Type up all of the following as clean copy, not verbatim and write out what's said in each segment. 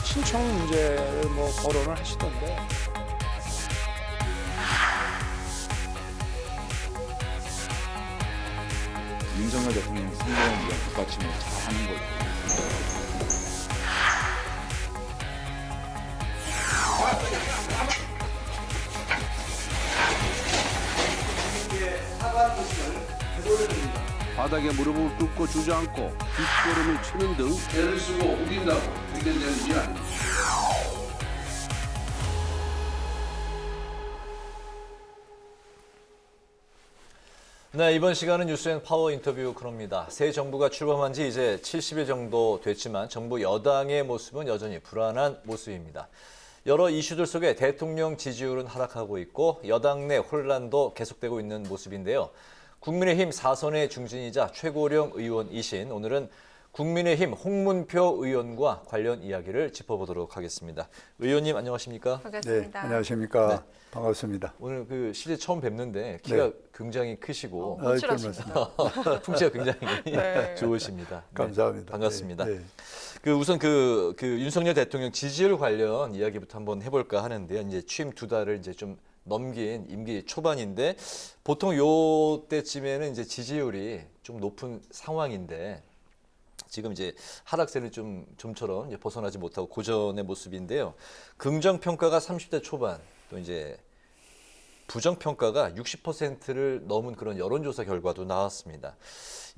친청 문제를 뭐 거론을 하시던데. 윤석열 대통령 선거에 이제 뒷받침을 잘 하는 걸로. 바닥에 무릎을 꿇고 주저앉고 뒷걸음을 치는 등 애를 쓰고 우긴다고 해결되는 일 아닙니다. 네, 이번 시간은 뉴스앤 파워 인터뷰 코너입니다. 새 정부가 출범한 지 이제 70일 정도 됐지만 정부 여당의 모습은 여전히 불안한 모습입니다. 여러 이슈들 속에 대통령 지지율은 하락하고 있고 여당 내 혼란도 계속되고 있는 모습인데요. 국민의힘 4선의 중진이자 최고령 의원이신 오늘은 국민의힘 홍문표 의원과 관련 이야기를 짚어보도록 하겠습니다. 의원님 안녕하십니까? 반갑습니다. 네, 안녕하십니까. 네. 반갑습니다. 오늘 실제 처음 뵙는데 키가 네. 굉장히 크시고 호출하십니다. 풍채가 굉장히 네. 좋으십니다. 네, 감사합니다. 반갑습니다. 네, 우선 윤석열 대통령 지지율 관련 이야기부터 한번 해볼까 하는데요. 이제 취임 2달을 이제 좀 넘긴 임기 초반인데 보통 요 때쯤에는 이제 지지율이 좀 높은 상황인데 지금 이제 하락세를 좀처럼 이제 벗어나지 못하고 고전의 모습인데요. 긍정 평가가 30대 초반, 또 이제 부정 평가가 60%를 넘은 그런 여론조사 결과도 나왔습니다.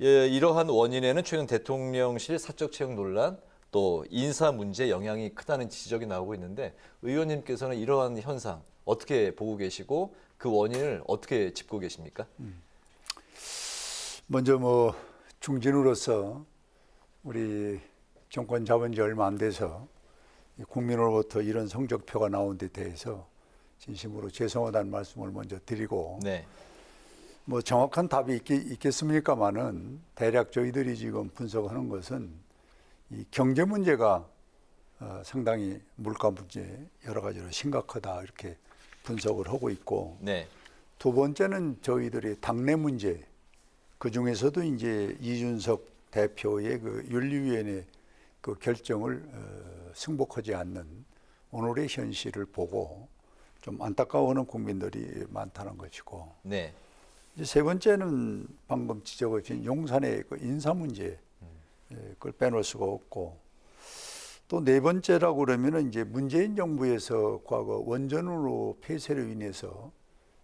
예, 이러한 원인에는 최근 대통령실 사적 채용 논란, 또 인사 문제 영향이 크다는 지적이 나오고 있는데 의원님께서는 이러한 현상 어떻게 보고 계시고 그 원인을 어떻게 짚고 계십니까? 먼저 뭐 중진으로서 우리 정권 잡은 지 얼마 안 돼서 국민으로부터 이런 성적표가 나온 데 대해서 진심으로 죄송하다는 말씀을 먼저 드리고 네. 뭐 정확한 답이 있겠습니까마는 대략 저희들이 지금 분석하는 것은 이 경제 문제가 상당히 물가 문제 여러 가지로 심각하다 이렇게 분석을 하고 있고 네. 두 번째는 저희들의 당내 문제 그 중에서도 이제 이준석 대표의 그 윤리위원회 그 결정을 승복하지 않는 오늘의 현실을 보고 좀 안타까워하는 국민들이 많다는 것이고 네. 이제 세 번째는 방금 지적하신 용산의 그 인사 문제 그걸 빼놓을 수가 없고 또 네 번째라고 그러면은 이제 문재인 정부에서 과거 원전으로 폐쇄로 인해서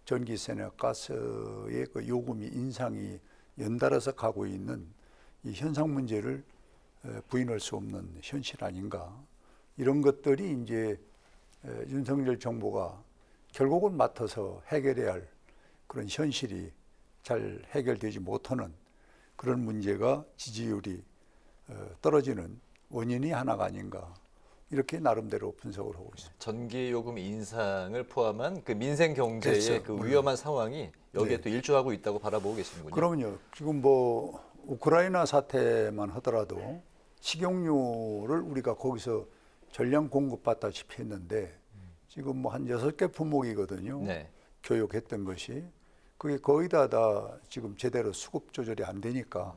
전기세나 가스의 그 요금이 인상이 연달아서 가고 있는 이 현상 문제를 부인할 수 없는 현실 아닌가. 이런 것들이 이제 윤석열 정부가 결국은 맡아서 해결해야 할 그런 현실이 잘 해결되지 못하는 그런 문제가 지지율이 떨어지는 원인이 하나가 아닌가. 이렇게 나름대로 분석을 하고 있습니다. 전기요금 인상을 포함한 그 민생 경제의 그렇죠. 그 위험한 상황이 여기에 네. 또 일조하고 있다고 바라보고 계시는군요. 그러면요. 지금 뭐 우크라이나 사태만 하더라도 식용유를 우리가 거기서 전량 공급받다시피 했는데 지금 뭐 한 6개 품목이거든요. 네. 교육했던 것이 그게 거의 다 지금 제대로 수급 조절이 안 되니까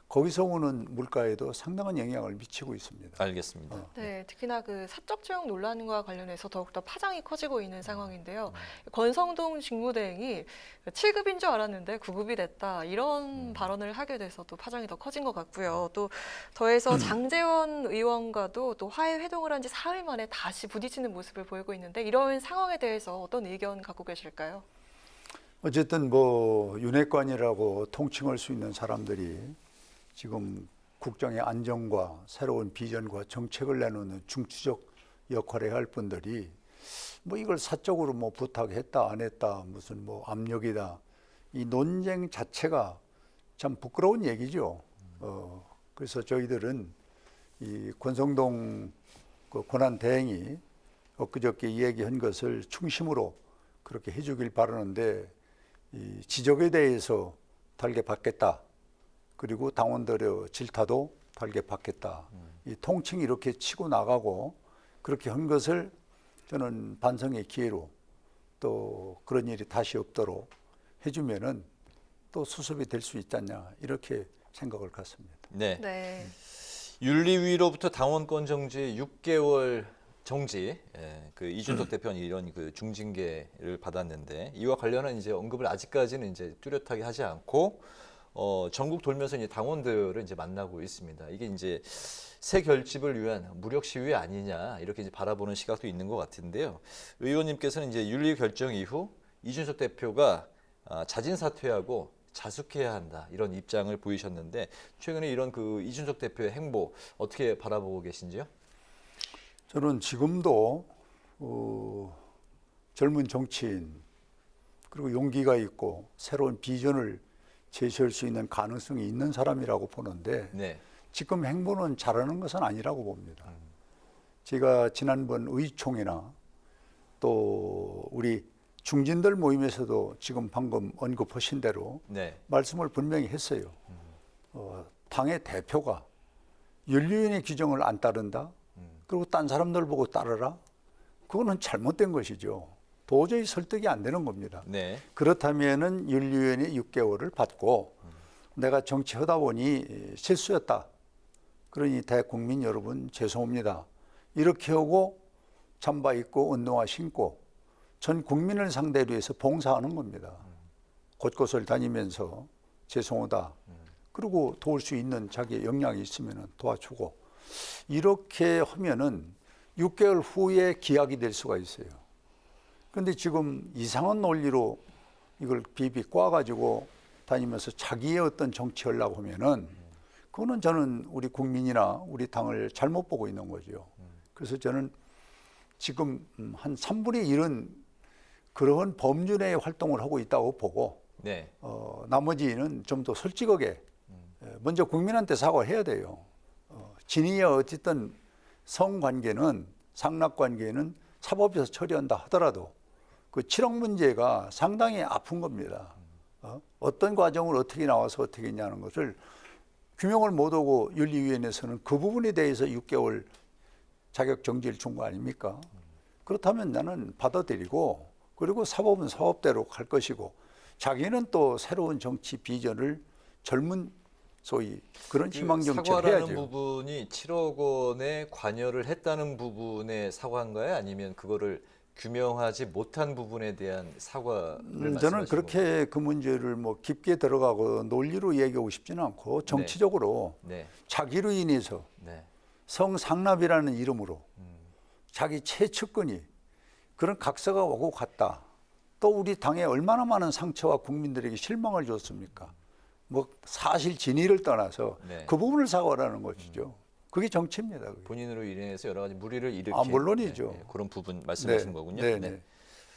거기서 오는 물가에도 상당한 영향을 미치고 있습니다. 알겠습니다. 네, 특히나 그 사적 채용 논란과 관련해서 더욱더 파장이 커지고 있는 상황인데요. 권성동 직무대행이 7급인 줄 알았는데 9급이 됐다 이런 발언을 하게 돼서 또 파장이 더 커진 것 같고요. 또 더해서 장제원 의원과도 또 화해 회동을 한 지 사흘 만에 다시 부딪히는 모습을 보이고 있는데 이런 상황에 대해서 어떤 의견 갖고 계실까요? 어쨌든 뭐 윤핵관이라고 통칭할 수 있는 사람들이 지금 국정의 안정과 새로운 비전과 정책을 내놓는 중추적 역할을 해야 할 분들이 뭐 이걸 사적으로 뭐 부탁했다 안 했다 무슨 뭐 압력이다 이 논쟁 자체가 참 부끄러운 얘기죠. 그래서 저희들은 이 권성동 그 권한 대행이 엊그저께 이야기한 것을 중심으로 그렇게 해주길 바라는데 이 지적에 대해서 달게 받겠다. 그리고 당원들의 질타도 달게 받겠다. 이 통칭이 이렇게 치고 나가고 그렇게 한 것을 저는 반성의 기회로 또 그런 일이 다시 없도록 해주면은 또 수습이 될 수 있지 않냐 이렇게 생각을 갖습니다. 네. 네. 윤리위로부터 당원권 정지 6개월 정지, 그 이준석 대표는 이런 그 중징계를 받았는데 이와 관련한 이제 언급을 아직까지는 이제 뚜렷하게 하지 않고 전국 돌면서 이제 당원들을 이제 만나고 있습니다. 이게 이제 새 결집을 위한 무력 시위 아니냐 이렇게 이제 바라보는 시각도 있는 것 같은데요. 의원님께서는 이제 윤리 결정 이후 이준석 대표가 자진 사퇴하고 자숙해야 한다 이런 입장을 보이셨는데 최근에 이런 그 이준석 대표의 행보 어떻게 바라보고 계신지요? 저는 지금도 젊은 정치인 그리고 용기가 있고 새로운 비전을 제시할 수 있는 가능성이 있는 사람이라고 보는데 네. 지금 행보는 잘하는 것은 아니라고 봅니다. 제가 지난번 의총이나 또 우리 중진들 모임에서도 지금 방금 언급하신 대로 네. 말씀을 분명히 했어요. 당의 대표가 윤리위원회 규정을 안 따른다. 그리고 딴 사람들 보고 따르라. 그거는 잘못된 것이죠. 도저히 설득이 안 되는 겁니다. 네. 그렇다면은 윤리위원회 6개월을 받고 내가 정치하다 보니 실수였다. 그러니 대국민 여러분 죄송합니다. 이렇게 하고 잠바 입고 운동화 신고 전 국민을 상대로 해서 봉사하는 겁니다. 곳곳을 다니면서 죄송하다. 그리고 도울 수 있는 자기의 역량이 있으면 도와주고 이렇게 하면은 6개월 후에 기약이 될 수가 있어요. 그런데 지금 이상한 논리로 이걸 비비 꽈가지고 다니면서 자기의 어떤 정치하려고 하면은 그거는 저는 우리 국민이나 우리 당을 잘못 보고 있는 거죠. 그래서 저는 지금 한 3분의 1은 그런 범주 내의 활동을 하고 있다고 보고 네. 나머지는 좀 더 솔직하게 먼저 국민한테 사과해야 돼요. 진이야 어쨌든 성관계는 상납관계는 사법에서 처리한다 하더라도 그 7억 문제가 상당히 아픈 겁니다. 어떤 과정을 어떻게 나와서 어떻게 했냐는 것을 규명을 못하고 윤리위원회에서는 그 부분에 대해서 6개월 자격 정지를 준 거 아닙니까? 그렇다면 나는 받아들이고 그리고 사법은 사법대로 갈 것이고 자기는 또 새로운 정치 비전을 젊은 소위 그런 희망 정치를 사과라는 해야죠. 부분이 7억 원에 관여를 했다는 부분의 사과인가요? 아니면 그거를 규명하지 못한 부분에 대한 사과를 말씀하시는 저는 그렇게 그 문제를 뭐 깊게 들어가고 논리로 얘기하고 싶지는 않고 정치적으로 네. 자기로 인해서 네. 성상납이라는 이름으로 자기 최측근이 그런 각서가 오고 갔다. 또 우리 당에 얼마나 많은 상처와 국민들에게 실망을 줬습니까? 뭐 사실 진위를 떠나서 네. 그 부분을 사과하라는 것이죠. 그게 정치입니다. 그게. 본인으로 인해서 여러 가지 무리를 일으킨 물론이죠. 그런 부분 말씀하신 네. 거군요. 네, 네. 네.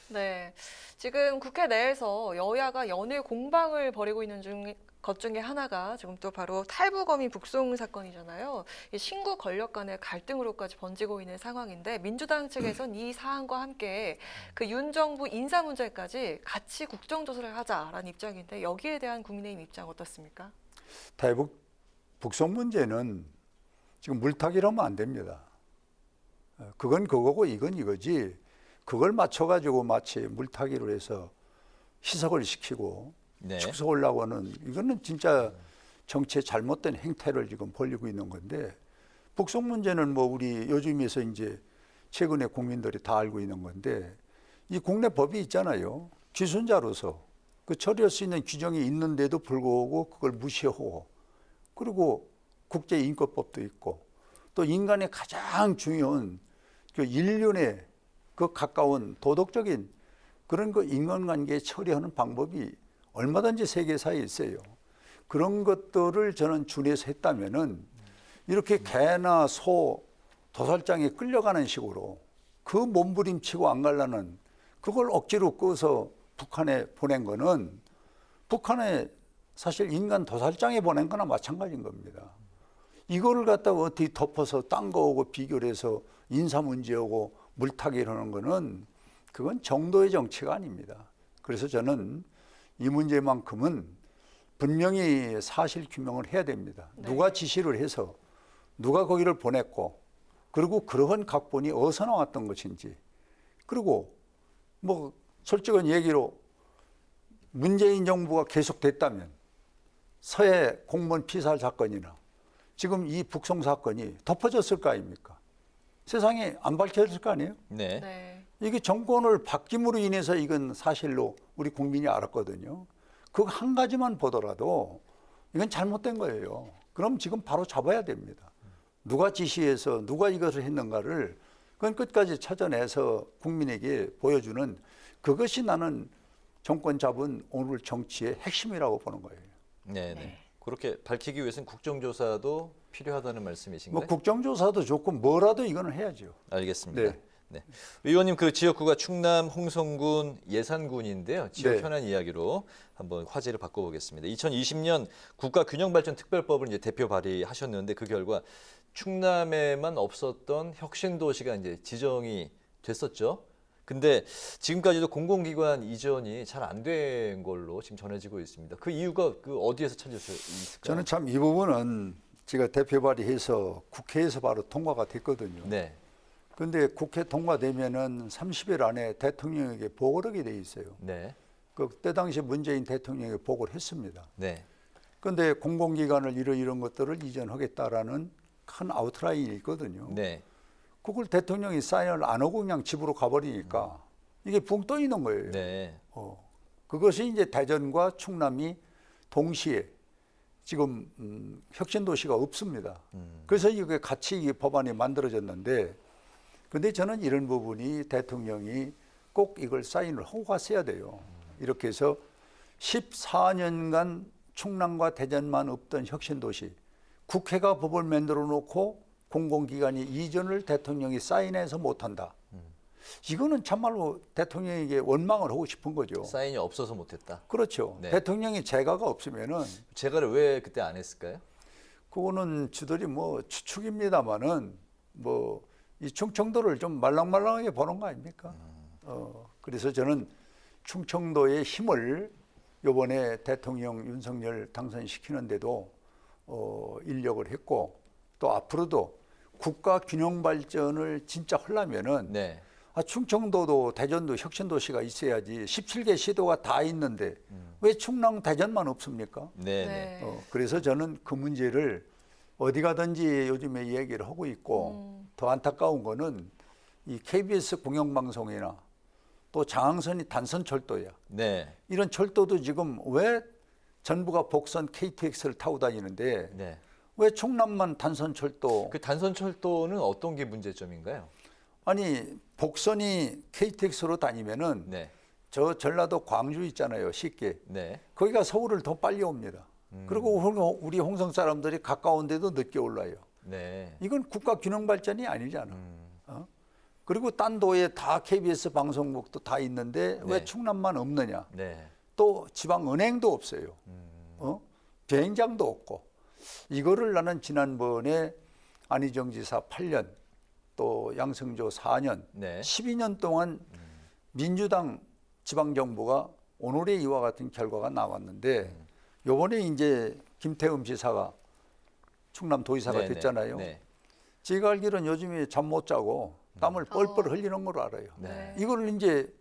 네, 지금 국회 내에서 여야가 연일 공방을 벌이고 있는 것 중에 하나가 지금 또 바로 탈북어민 북송 사건이잖아요. 이 신구 권력 간의 갈등으로까지 번지고 있는 상황인데 민주당 측에선 이 사안과 함께 그 윤 정부 인사 문제까지 같이 국정조사를 하자라는 입장인데 여기에 대한 국민의힘 입장 어떻습니까? 대북 북송 문제는 지금 물타기를 하면 안 됩니다. 그건 그거고 이건 이거지. 그걸 맞춰가지고 마치 물타기로 해서 희석을 시키고 네. 축소하려고 하는 이거는 진짜 정치의 잘못된 행태를 지금 벌이고 있는 건데 북송 문제는 뭐 우리 요즘에서 이제 최근에 국민들이 다 알고 있는 건데 이 국내 법이 있잖아요. 기순자로서 그 처리할 수 있는 규정이 있는데도 불구하고 그걸 무시하고 그리고 국제인권법도 있고 또 인간의 가장 중요한 그 인륜에 그 가까운 도덕적인 그런 그 인간관계 처리하는 방법이 얼마든지 세계사에 있어요. 그런 것들을 저는 준해서 했다면은 이렇게 개나 소 도살장에 끌려가는 식으로 그 몸부림치고 안 가려는 그걸 억지로 끄서 북한에 보낸 거는 북한에 사실 인간 도살장에 보낸 거나 마찬가지인 겁니다. 이거를 갖다가 어떻게 덮어서 딴 거하고 비교를 해서 인사 문제하고 물타기를 하는 거는 그건 정도의 정치가 아닙니다. 그래서 저는 이 문제만큼은 분명히 사실 규명을 해야 됩니다. 네. 누가 지시를 해서 누가 거기를 보냈고 그리고 그러한 각본이 어디서 나왔던 것인지 그리고 뭐 솔직한 얘기로 문재인 정부가 계속됐다면 서해 공무원 피살 사건이나 지금 이 북송 사건이 덮어졌을 거 아닙니까? 세상에 안 밝혀졌을 거 아니에요? 네. 네. 이게 정권을 바뀜으로 인해서 이건 사실로 우리 국민이 알았거든요. 그 한 가지만 보더라도 이건 잘못된 거예요. 그럼 지금 바로 잡아야 됩니다. 누가 지시해서 누가 이것을 했는가를 그건 끝까지 찾아내서 국민에게 보여주는 그것이 나는 정권 잡은 오늘 정치의 핵심이라고 보는 거예요. 네, 네. 그렇게 밝히기 위해서는 국정조사도 필요하다는 말씀이신가요? 뭐 국정조사도 좋고 뭐라도 이거는 해야죠. 알겠습니다. 네. 네. 의원님 그 지역구가 충남 홍성군 예산군인데요. 지역 네. 현안 이야기로 한번 화제를 바꿔보겠습니다. 2020년 국가균형발전특별법을 이제 대표 발의하셨는데 그 결과 충남에만 없었던 혁신도시가 이제 지정이 됐었죠. 근데 지금까지도 공공기관 이전이 잘 안 된 걸로 지금 전해지고 있습니다. 그 이유가 그 어디에서 찾을 수 있을까요? 저는 참 이 부분은 제가 대표 발의해서 국회에서 바로 통과가 됐거든요. 네. 그런데 국회 통과되면은 30일 안에 대통령에게 보고를 하게 돼 있어요. 네. 그때 당시 문재인 대통령에게 보고를 했습니다. 네. 그런데 공공기관을 이런 것들을 이전하겠다라는 큰 아웃라인이 있거든요. 네. 그걸 대통령이 사인을 안 하고 그냥 집으로 가버리니까 이게 붕 떠 있는 거예요. 네. 그것이 이제 대전과 충남이 동시에 지금 혁신도시가 없습니다. 그래서 이게 같이 이 법안이 만들어졌는데, 근데 저는 이런 부분이 대통령이 꼭 이걸 사인을 하고 갔어야 돼요. 이렇게 해서 14년간 충남과 대전만 없던 혁신도시, 국회가 법을 만들어 놓고 공공기관이 이전을 대통령이 사인해서 못한다. 이거는 참말로 대통령에게 원망을 하고 싶은 거죠. 사인이 없어서 못했다. 그렇죠. 네. 대통령이 재가가 없으면은 제가를 왜 그때 안 했을까요? 그거는 주들이 뭐 추측입니다만은 뭐 이 충청도를 좀 말랑말랑하게 보는 거 아닙니까? 그래서 저는 충청도의 힘을 이번에 대통령 윤석열 당선시키는데도 인력을 했고, 또 앞으로도 국가 균형 발전을 진짜 하려면은 네. 충청도도 대전도 혁신도시가 있어야지. 17개 시도가 다 있는데 왜 충남 대전만 없습니까? 네. 네. 네. 그래서 저는 그 문제를 어디 가든지 요즘에 이야기를 하고 있고, 더 안타까운 거는 이 KBS 공영방송이나 또 장항선이 단선철도야. 네. 이런 철도도 지금 왜 전부가 복선 KTX를 타고 다니는데 네. 왜 충남만 단선철도? 그 단선철도는 어떤 게 문제점인가요? 아니 복선이 KTX로 다니면은 네. 저 전라도 광주 있잖아요, 쉽게. 네. 거기가 서울을 더 빨리 옵니다. 그리고 우리 홍성 사람들이 가까운데도 늦게 올라요. 네. 이건 국가 균형 발전이 아니잖아. 그리고 딴 도에 다 KBS 방송국도 다 있는데 왜 네. 충남만 없느냐? 네. 또 지방 은행도 없어요. 비행장도 없고. 이거를 나는 지난번에 안희정 지사 8년, 또 양승조 4년, 네. 12년 동안 민주당 지방정부가 오늘의 이와 같은 결과가 나왔는데, 요번에 이제 김태흠 지사가 충남도지사가 네, 됐잖아요. 네. 제가 알기로는 요즘에 잠 못 자고 땀을 뻘뻘 흘리는 걸로 알아요. 네. 이걸 이제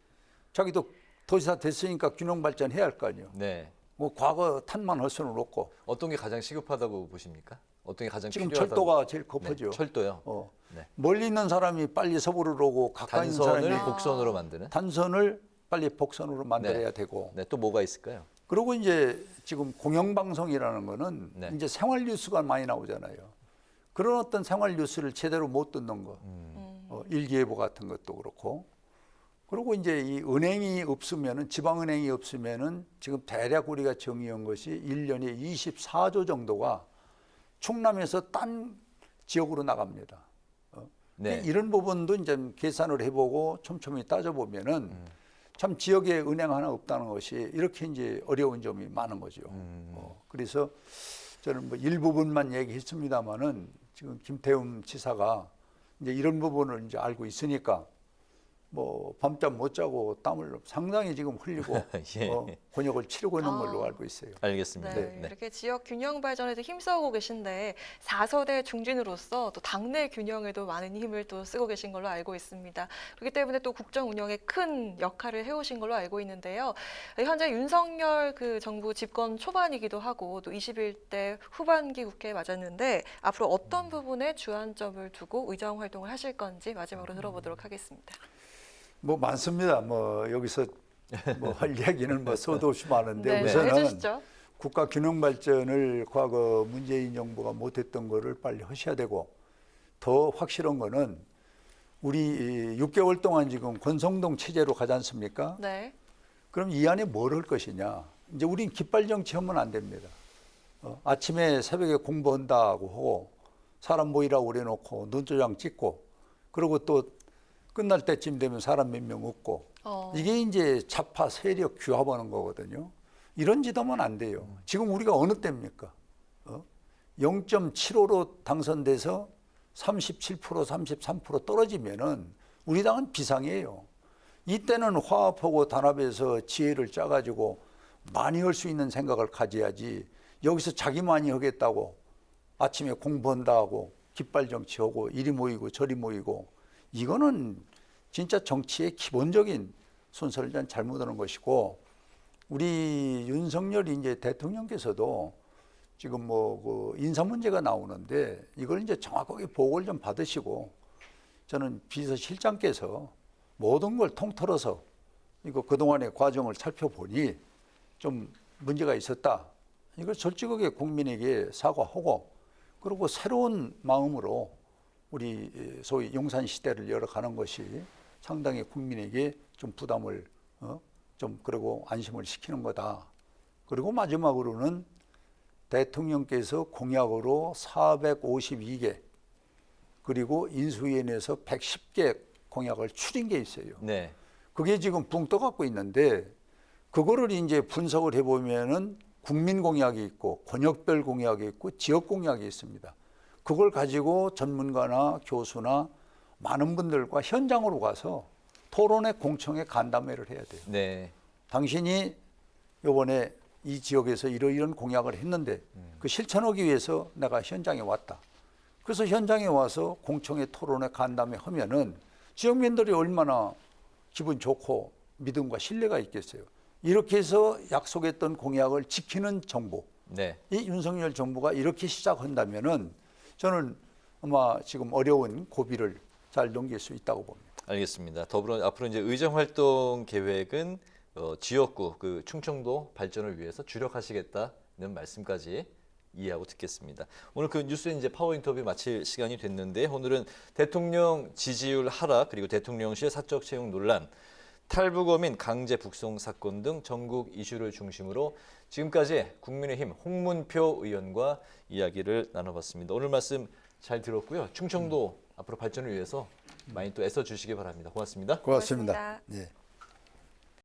자기도 도지사 됐으니까 균형 발전해야 할 거 아니에요. 네. 뭐 과거 탓만 할 수는 없고. 어떤 게 가장 시급하다고 보십니까? 어떤 게 가장 지금 필요하다고? 철도가 제일 급하죠. 네, 철도요. 네. 멀리 있는 사람이 빨리 서부를 오고 가까이 있는 사람이 단선을 곡선으로 만드는. 단선을 빨리 복선으로 만들어야 되고. 네. 또 뭐가 있을까요? 그리고 이제 지금 공영방송이라는 거는 네. 이제 생활 뉴스가 많이 나오잖아요. 그런 어떤 생활 뉴스를 제대로 못 듣는 거. 일기예보 같은 것도 그렇고. 그리고 이제 이 은행이 없으면은, 지방은행이 없으면은 지금 대략 우리가 정의한 것이 1년에 24조 정도가 충남에서 딴 지역으로 나갑니다. 네. 이런 부분도 이제 계산을 해보고 촘촘히 따져보면은 참 지역에 은행 하나 없다는 것이 이렇게 이제 어려운 점이 많은 거죠. 그래서 저는 뭐 일부분만 얘기했습니다만은 지금 김태흠 지사가 이제 이런 부분을 이제 알고 있으니까 뭐 밤잠 못 자고 땀을 상당히 지금 흘리고 예. 곤욕을 치르고 있는 걸로 알고 있어요. 알겠습니다. 네, 네. 이렇게 지역 균형 발전에도 힘써오고 계신데 4서대 중진으로서 또 당내 균형에도 많은 힘을 또 쓰고 계신 걸로 알고 있습니다. 그렇기 때문에 또 국정 운영에 큰 역할을 해오신 걸로 알고 있는데요. 현재 윤석열 그 정부 집권 초반이기도 하고 또 21대 후반기 국회에 맞았는데 앞으로 어떤 부분에 주안점을 두고 의정 활동을 하실 건지 마지막으로 들어보도록 하겠습니다. 뭐 많습니다. 뭐 여기서 뭐 할 이야기는 뭐 서도 없이 많은데 네, 우선은 해주시죠. 국가 균형 발전을 과거 문재인 정부가 못했던 거를 빨리 하셔야 되고 더 확실한 거는 우리 6개월 동안 지금 권성동 체제로 가지 않습니까? 네. 그럼 이 안에 뭘 할 것이냐? 이제 우린 깃발 정치하면 안 됩니다. 아침에 새벽에 공부한다고 하고 사람 모이라고 그래놓고 눈도장 찍고 그리고 또 끝날 때쯤 되면 사람 몇 명 없고 이게 이제 좌파 세력 규합하는 거거든요. 이런 짓 하면 안 돼요. 지금 우리가 어느 때입니까? 0.75로 당선돼서 37%, 33% 떨어지면은 우리 당은 비상이에요. 이때는 화합하고 단합해서 지혜를 짜가지고 많이 할 수 있는 생각을 가져야지 여기서 자기만이 하겠다고 아침에 공부한다고 깃발 정치하고 이리 모이고 저리 모이고 이거는 진짜 정치의 기본적인 순서를 난 잘못하는 것이고 우리 윤석열 이제 대통령께서도 지금 뭐 그 인사 문제가 나오는데 이걸 이제 정확하게 보고를 좀 받으시고 저는 비서실장께서 모든 걸 통틀어서 이거 그동안의 과정을 살펴보니 좀 문제가 있었다. 이걸 솔직하게 국민에게 사과하고 그리고 새로운 마음으로 우리 소위 용산 시대를 열어가는 것이 상당히 국민에게 좀 부담을 좀 그리고 안심을 시키는 거다. 그리고 마지막으로는 대통령께서 공약으로 452개 그리고 인수위원회에서 110개 공약을 추린 게 있어요. 네. 그게 지금 붕 떠갖고 있는데 그거를 이제 분석을 해보면은 국민 공약이 있고 권역별 공약이 있고 지역 공약이 있습니다. 그걸 가지고 전문가나 교수나 많은 분들과 현장으로 가서 토론회 공청회 간담회를 해야 돼요. 네. 당신이 이번에 이 지역에서 이러이런 공약을 했는데 그 실천하기 위해서 내가 현장에 왔다. 그래서 현장에 와서 공청회 토론회 간담회 하면은 지역민들이 얼마나 기분 좋고 믿음과 신뢰가 있겠어요. 이렇게 해서 약속했던 공약을 지키는 정부. 네. 이 윤석열 정부가 이렇게 시작한다면은 저는 아마 지금 어려운 고비를 잘 넘길 수 있다고 봅니다. 알겠습니다. 더불어 앞으로 이제 의정 활동 계획은 지역구 그 충청도 발전을 위해서 주력하시겠다는 말씀까지 이해하고 듣겠습니다. 오늘 그 뉴스 이제 파워 인터뷰 마칠 시간이 됐는데 오늘은 대통령 지지율 하락 그리고 대통령실 사적 채용 논란, 탈북어민 강제 북송 사건 등 전국 이슈를 중심으로 지금까지 국민의힘 홍문표 의원과 이야기를 나눠봤습니다. 오늘 말씀 잘 들었고요. 충청도 앞으로 발전을 위해서 많이 또 애써 주시기 바랍니다. 고맙습니다. 고맙습니다. 고맙습니다. 예.